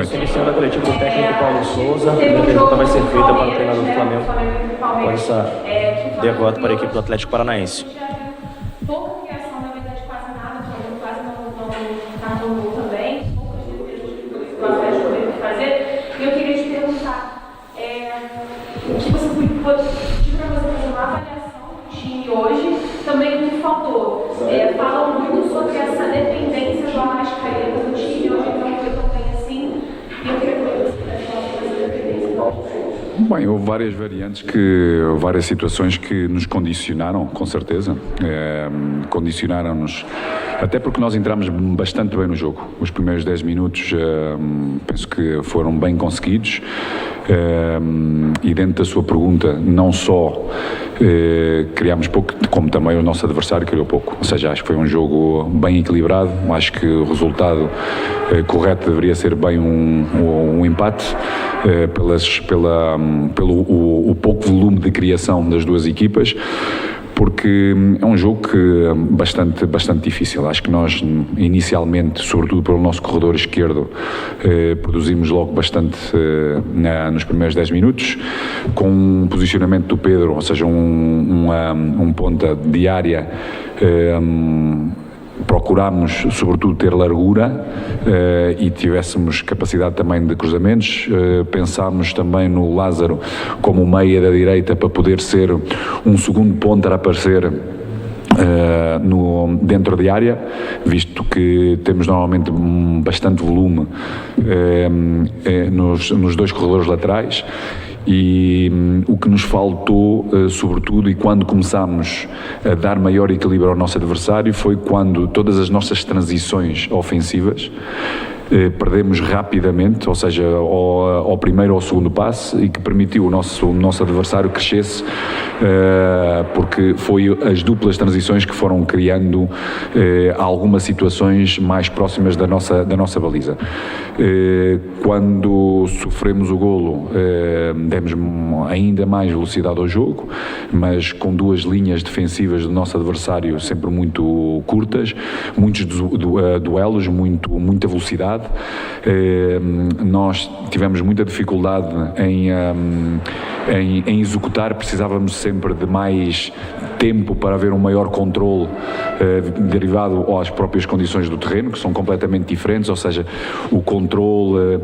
isso, iniciando a coletiva do técnico Paulo Souza, a pergunta vai ser feita para o treinador do Flamengo com essa derrota para a equipe do Atlético Paranaense. Pouca criação, na verdade, quase nada, o Flamengo quase não gol também, poucas defesas que o Atlético teve que fazer. E eu queria te perguntar, o que você pediu para você fazer uma avaliação do time hoje, também o que faltou. Falam muito sobre essa dependência do Arrascaeta do time, hoje não foi tão bem assim, e eu queria que você pudesse falar sobre essa dependência do Arrascaeta. Bem, houve várias variantes, várias situações que nos condicionaram, com certeza. Condicionaram-nos, até porque nós entramos bastante bem no jogo. Os primeiros 10 minutos penso que foram bem conseguidos. E dentro da sua pergunta, não só criámos pouco, como também o nosso adversário criou pouco. Ou seja, acho que foi um jogo bem equilibrado. Acho que o resultado correto deveria ser bem um empate, pelo pouco volume de criação das duas equipas, porque é um jogo bastante difícil. Acho que nós, inicialmente, sobretudo pelo nosso corredor esquerdo, produzimos logo bastante nos primeiros 10 minutos, com um posicionamento do Pedro, ou seja, um ponta de área. Procurámos, sobretudo, ter largura e tivéssemos capacidade também de cruzamentos. Pensámos também no Lázaro como meia da direita para poder ser um segundo ponta a aparecer dentro da área, visto que temos normalmente bastante volume nos dois corredores laterais. E o que nos faltou, sobretudo, e quando começámos a dar maior equilíbrio ao nosso adversário, foi quando todas as nossas transições ofensivas perdemos rapidamente, ou seja, ao primeiro ou ao segundo passe, e que permitiu o nosso adversário crescesse, porque foi as duplas transições que foram criando algumas situações mais próximas da nossa baliza. Quando sofremos o golo, demos ainda mais velocidade ao jogo, mas com duas linhas defensivas do nosso adversário sempre muito curtas, muitos duelos, muita velocidade. Nós tivemos muita dificuldade em executar, precisávamos sempre de mais tempo para haver um maior controle derivado às próprias condições do terreno, que são completamente diferentes, ou seja, o controle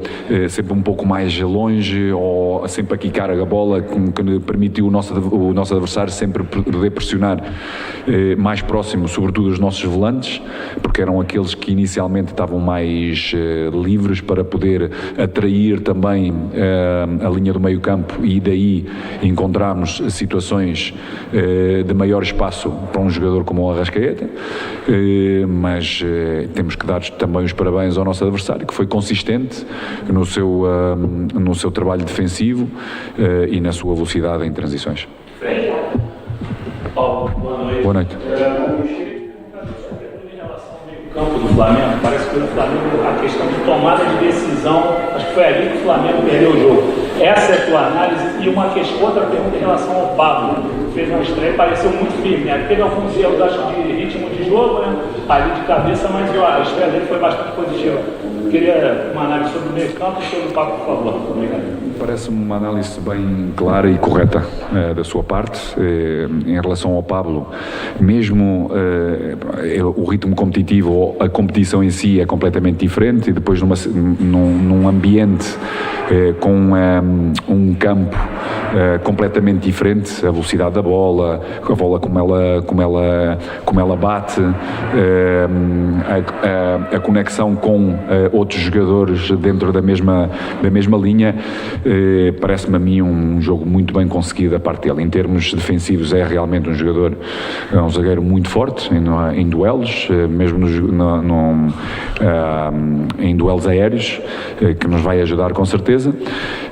sempre um pouco mais longe, ou sempre a quicar a bola, que permitiu o nosso adversário sempre poder pressionar mais próximo, sobretudo os nossos volantes, porque eram aqueles que inicialmente estavam mais livres para poder atrair também a linha do meio campo, e daí encontramos situações de maior espaço para um jogador como o Arrascaeta, mas temos que dar também os parabéns ao nosso adversário, que foi consistente no seu trabalho defensivo e na sua velocidade em transições. Paulo, boa noite. Boa noite. Campo do Flamengo, parece que o Flamengo, a questão de tomada de decisão, acho que foi ali que o Flamengo perdeu o jogo. Essa é a tua análise. E outra pergunta em relação ao Pablo, que fez uma estreia, pareceu muito firme, né? Teve alguns erros, acho, de ritmo de jogo, né? Ali de cabeça, mas a estreia dele foi bastante positiva. Queria uma análise sobre o meio campo e sobre o Pablo, por favor. Obrigado. Parece-me uma análise bem clara e correta da sua parte. Em relação ao Pablo, mesmo o ritmo competitivo ou a competição em si é completamente diferente, e depois num ambiente com um campo completamente diferente, a velocidade da bola, a bola como ela bate, a conexão com outros jogadores dentro da mesma linha, parece-me a mim um jogo muito bem conseguido da parte dele. Em termos defensivos, é realmente um zagueiro muito forte em duelos, mesmo em duelos aéreos, que nos vai ajudar com certeza.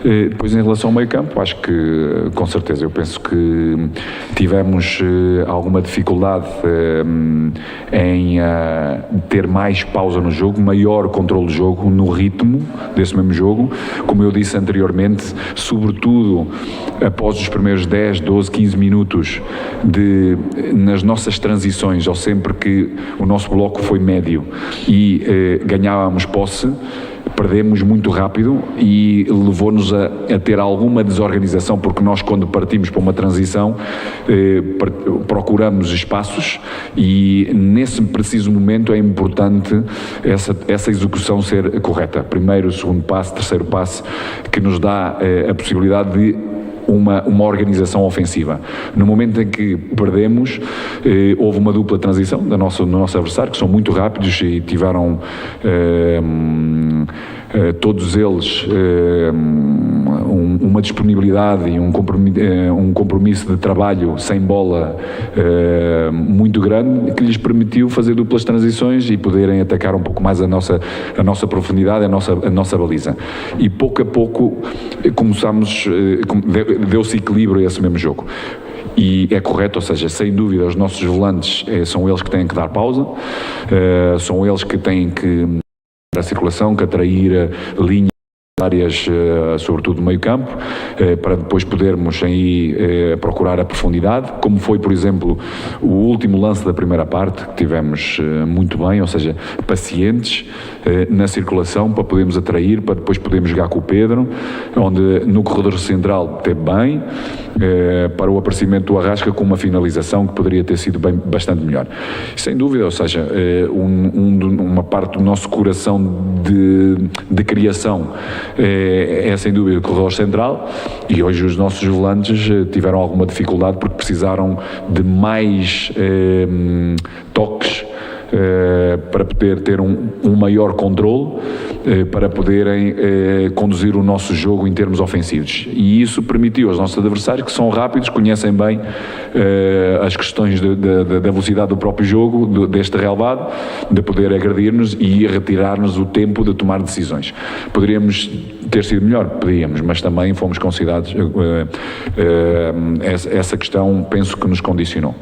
Depois, em relação ao meio campo, acho que com certeza, eu penso que tivemos alguma dificuldade em ter mais pausa no jogo, maior controle do jogo, no ritmo desse mesmo jogo, como eu disse anteriormente, sobretudo após os primeiros 10, 12, 15 minutos nas nossas transições, ou sempre que o nosso bloco foi médio e ganhávamos posse, perdemos muito rápido e levou-nos a ter alguma desorganização, porque nós, quando partimos para uma transição, procuramos espaços e nesse preciso momento é importante essa execução ser correta. Primeiro, segundo passo, terceiro passo, que nos dá a possibilidade de uma organização ofensiva. No momento em que perdemos, houve uma dupla transição do nosso adversário, que são muito rápidos e tiveram todos eles uma disponibilidade e um compromisso de trabalho sem bola muito grande, que lhes permitiu fazer duplas transições e poderem atacar um pouco mais a nossa profundidade, a nossa baliza. E pouco a pouco deu-se equilíbrio a esse mesmo jogo. E é correto, ou seja, sem dúvida os nossos volantes são eles que têm que dar pausa, são eles que têm que a circulação, que atrair linhas áreas, sobretudo no meio campo, para depois podermos aí procurar a profundidade, como foi, por exemplo, o último lance da primeira parte, que tivemos muito bem, ou seja, pacientes na circulação para podermos atrair, para depois podermos jogar com o Pedro, onde no corredor central teve bem, para o aparecimento do Arrasca com uma finalização que poderia ter sido bastante melhor. Sem dúvida, ou seja, uma parte do nosso coração de criação é sem dúvida o corredor central, e hoje os nossos volantes tiveram alguma dificuldade porque precisaram de mais toques para poder ter um maior controle, para poderem conduzir o nosso jogo em termos ofensivos. E isso permitiu aos nossos adversários, que são rápidos, conhecem bem as questões da velocidade do próprio jogo, deste relevado, de poder agredir-nos e retirar-nos o tempo de tomar decisões. Poderíamos ter sido melhor? Podíamos, mas também fomos considerados, essa questão penso que nos condicionou.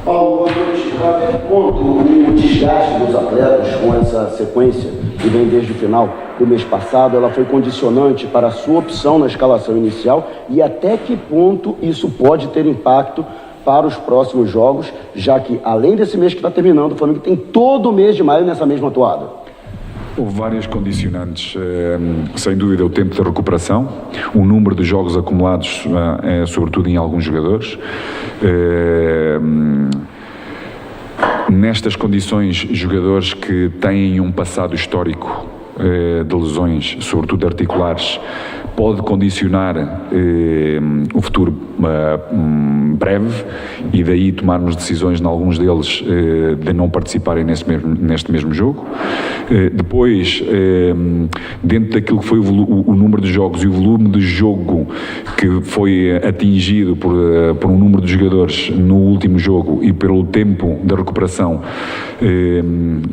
Paulo, até que ponto o desgaste dos atletas com essa sequência que vem desde o final do mês passado, ela foi condicionante para a sua opção na escalação inicial, e até que ponto isso pode ter impacto para os próximos jogos, já que além desse mês que está terminando, o Flamengo tem todo o mês de maio nessa mesma atuada? Houve várias condicionantes, sem dúvida o tempo de recuperação, o número de jogos acumulados, sobretudo em alguns jogadores. Nestas condições, jogadores que têm um passado histórico de lesões, sobretudo articulares, pode condicionar o futuro breve, e daí tomarmos decisões em alguns deles de não participarem neste mesmo jogo. Depois, dentro daquilo que foi o número de jogos e o volume de jogo que foi atingido por um número de jogadores no último jogo e pelo tempo da recuperação,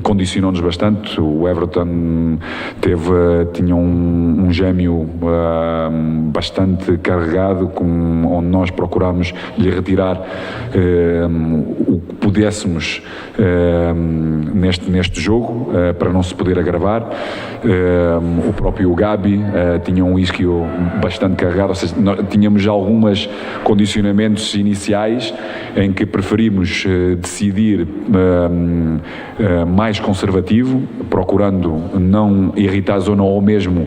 condicionou-nos bastante. O Everton tinha um gêmeo bastante carregado, onde nós procurámos lhe retirar o que pudéssemos neste jogo, para não se poder agravar. O próprio Gabi tinha um isquio bastante carregado, ou seja, tínhamos alguns condicionamentos iniciais em que preferimos decidir mais conservativo, procurando não irritar a zona, ou mesmo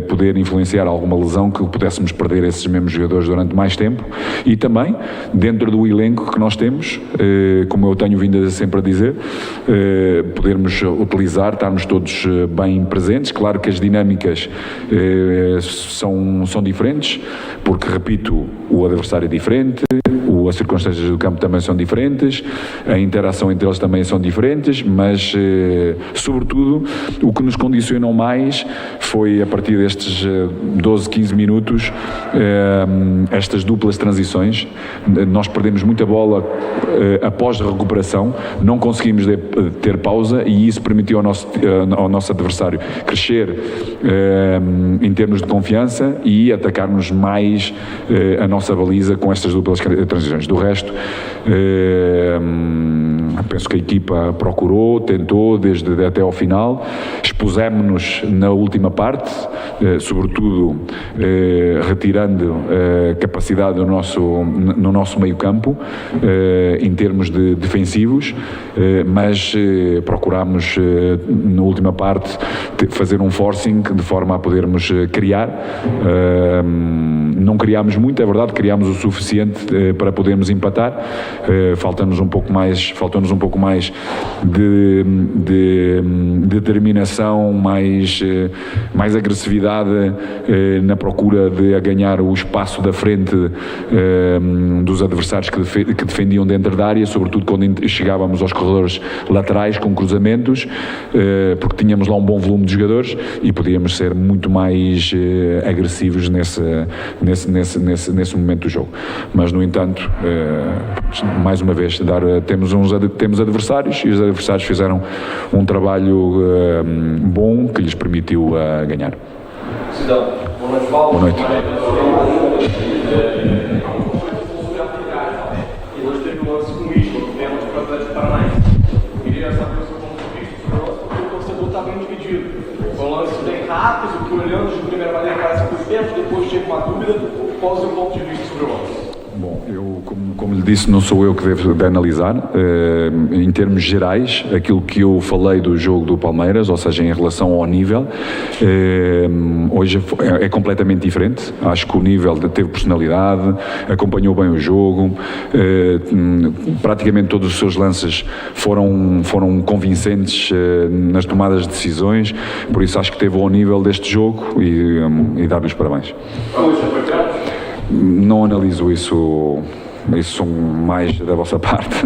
poder influenciar alguma lesão que pudéssemos perder esses mesmos jogadores durante mais tempo. E também, dentro do elenco que nós temos, como eu tenho vindo sempre a dizer, podermos utilizar, estarmos todos bem presentes. Claro que as dinâmicas são diferentes, porque, repito, o adversário é diferente, as circunstâncias do campo também são diferentes, a interação entre eles também são diferentes, mas, sobretudo, o que nos condicionou mais foi, a partir destes 12, 15 minutos, estas duplas transições. Nós perdemos muita bola após a recuperação, não conseguimos ter pausa, e isso permitiu ao nosso adversário crescer em termos de confiança e atacarmos mais a nossa baliza com estas duplas transições. Do resto, penso que a equipa procurou, tentou até ao final, expusemos-nos na última parte, sobretudo retirando capacidade no nosso meio campo, em termos defensivos, mas procurámos na última parte fazer um forcing de forma a podermos criar. Não criámos muito, é verdade, criámos o suficiente para podermos empatar. Falta-nos um pouco mais de determinação, mais agressividade na procura de ganhar o espaço da frente dos adversários que defendiam dentro da área, sobretudo quando chegávamos aos corredores laterais com cruzamentos, porque tínhamos lá um bom volume de jogadores e podíamos ser muito mais agressivos nesse momento do jogo. Mas, no entanto, mais uma vez, temos adversários e os adversários fizeram um trabalho bom que lhes permitiu ganhar. Cidão, boa noite, Paulo. Boa noite. E hoje teve um lance com isto, pênalti para o Atlético Paranaense. Queria saber o seu ponto de vista sobre o lance, porque o torcedor está bem dividido. Foi um lance bem rápido, que olhando de primeira maneira parece que foi pênalti, depois chega uma dúvida. Qual é o seu ponto de vista sobre o lance? Bom, eu, como lhe disse, não sou eu que devo de analisar. Em termos gerais, aquilo que eu falei do jogo do Palmeiras, ou seja, em relação ao nível, hoje é completamente diferente. Acho que o nível teve personalidade, acompanhou bem o jogo, praticamente todos os seus lances foram convincentes nas tomadas de decisões, por isso acho que teve ao nível deste jogo e dar-lhe os parabéns. Não analiso isso mais da vossa parte.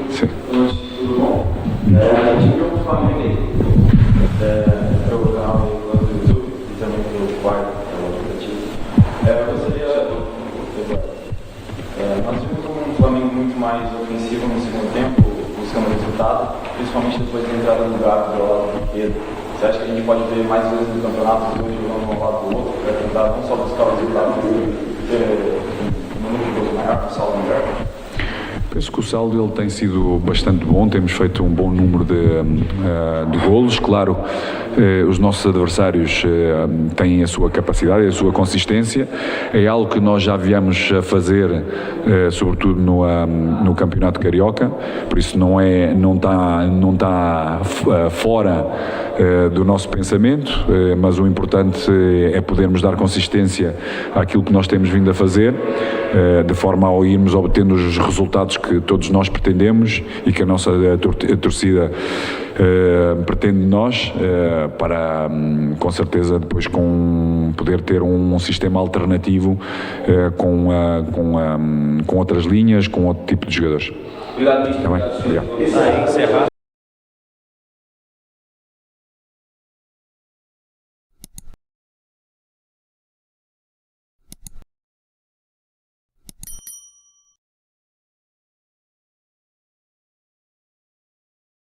Sim. Tudo bom? Tive um Flamengo aí. Eu vou dar um do YouTube e também do quarto, eu gostaria. Nós vimos um Flamengo muito mais ofensivo no segundo tempo, buscando resultado, principalmente depois da entrada do Gato do lado do Pedro. Você acha que a gente pode ver mais vezes no campeonato, os dois jogando um lado do outro, para tentar não só buscar o resultado, mas ter um número de gols maior, um saldo melhor? Penso que o saldo ele tem sido bastante bom, temos feito um bom número de golos. Claro, os nossos adversários têm a sua capacidade e a sua consistência. É algo que nós já viemos a fazer, sobretudo no Campeonato Carioca, por isso não está fora do nosso pensamento, mas o importante é podermos dar consistência àquilo que nós temos vindo a fazer, de forma a irmos obtendo os resultados que todos nós pretendemos e que a nossa torcida pretende de nós, para com certeza depois poder ter um sistema alternativo com outras linhas, com outro tipo de jogadores. Obrigado, Mister. Tá bem? Obrigado. Encerrar.